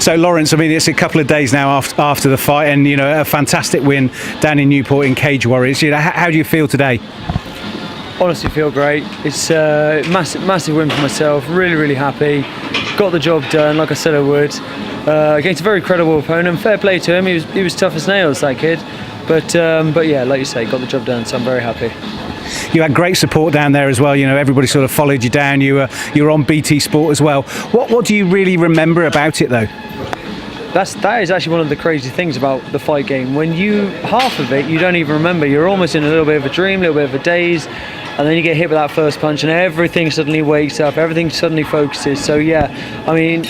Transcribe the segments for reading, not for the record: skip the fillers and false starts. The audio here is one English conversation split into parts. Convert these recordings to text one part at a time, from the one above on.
So Lawrence, I mean, it's a couple of days now after the fight, and you know, a fantastic win down in Newport in Cage Warriors. You know, how do you feel today? Honestly, feel great. It's a massive win for myself. Really happy. Got the job done, like I said I would. Against a very credible opponent. Fair play to him. He was tough as nails, that kid. But yeah, like you say, got the job done. So I'm very happy. You had great support down there as well. You know, everybody sort of followed you down. You were on BT Sport as well. What do you really remember about it though? That is actually one of the crazy things about the fight game. When half of it you don't even remember. You're almost in a little bit of a dream, a little bit of a daze, and then you get hit with that first punch and everything suddenly wakes up, everything suddenly focuses. So yeah, I mean,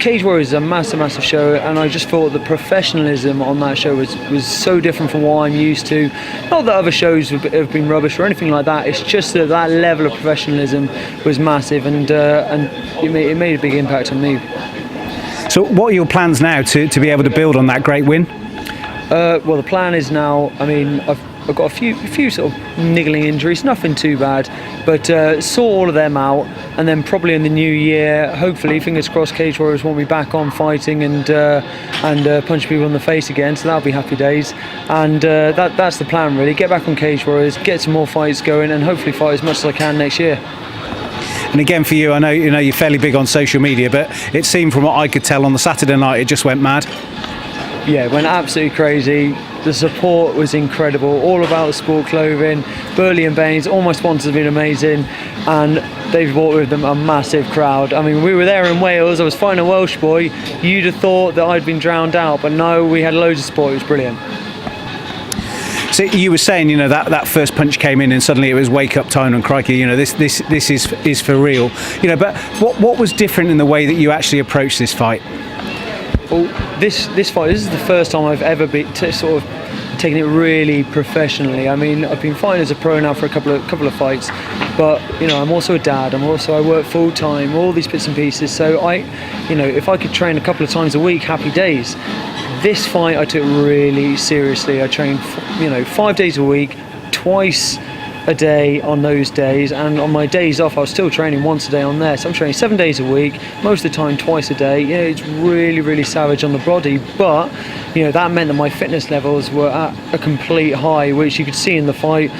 Cage Warriors is a massive show, and I just thought the professionalism on that show was so different from what I'm used to. Not that other shows have been rubbish or anything like that, it's just that level of professionalism was massive, and it made a big impact on me. So what are your plans now to be able to build on that great win? Well, the plan is now, I mean, I've got a few sort of niggling injuries, nothing too bad, but sort all of them out, and then probably in the new year, hopefully, fingers crossed, Cage Warriors want me back on fighting and punch people in the face again, so that'll be happy days. And that's the plan really, get back on Cage Warriors, get some more fights going, and hopefully fight as much as I can next year. And again for you, I know you're fairly big on social media, but it seemed from what I could tell on the Saturday night, it just went mad. Yeah, it went absolutely crazy. The support was incredible, all about the sport clothing. Burley and Baines, all my sponsors have been amazing, and they've brought with them a massive crowd. I mean, we were there in Wales, I was fighting a Welsh boy. You'd have thought that I'd been drowned out, but no, we had loads of support, it was brilliant. So you were saying, you know, that first punch came in and suddenly it was wake up time, and crikey, you know, this is for real. You know, but what was different in the way that you actually approached this fight? Well, this fight, this is the first time I've ever been sort of taking it really professionally. I mean, I've been fighting as a pro now for a couple of fights, but you know, I'm also a dad. I work full time, all these bits and pieces. So if I could train a couple of times a week, happy days. This fight I took really seriously. I trained, 5 days a week, twice a day on those days, and on my days off I was still training once a day on there. So I'm training 7 days a week, most of the time twice a day. Yeah, it's really savage on the body, but that meant that my fitness levels were at a complete high, which you could see in the fight.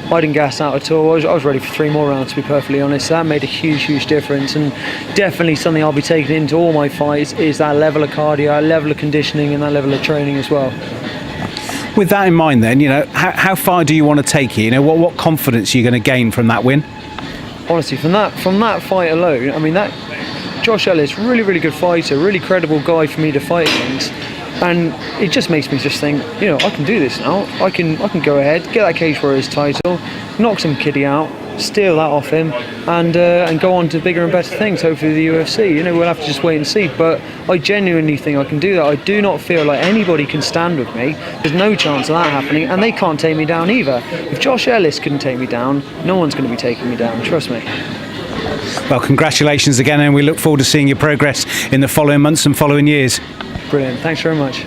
I didn't gas out at all. I was ready for 3 more rounds, to be perfectly honest. So that made a huge difference, and definitely something I'll be taking into all my fights is that level of cardio, that level of conditioning, and that level of training as well. With that in mind then, how far do you want to take it? What confidence are you going to gain from that win? Honestly, from that fight alone, I mean, that Josh Ellis, really good fighter, really credible guy for me to fight against. And it just makes me just think, I can do this now. I can go ahead, get that Cage Warriors title, knock some kiddie out, steal that off him, and go on to bigger and better things, hopefully the UFC. We'll have to just wait and see, but I genuinely think I can do that. I do not feel like anybody can stand with me. There's no chance of that happening, and they can't take me down either. If Josh Ellis couldn't take me down, no one's going to be taking me down, trust me. Well, congratulations again, and we look forward to seeing your progress in the following months and following years. Brilliant, thanks very much.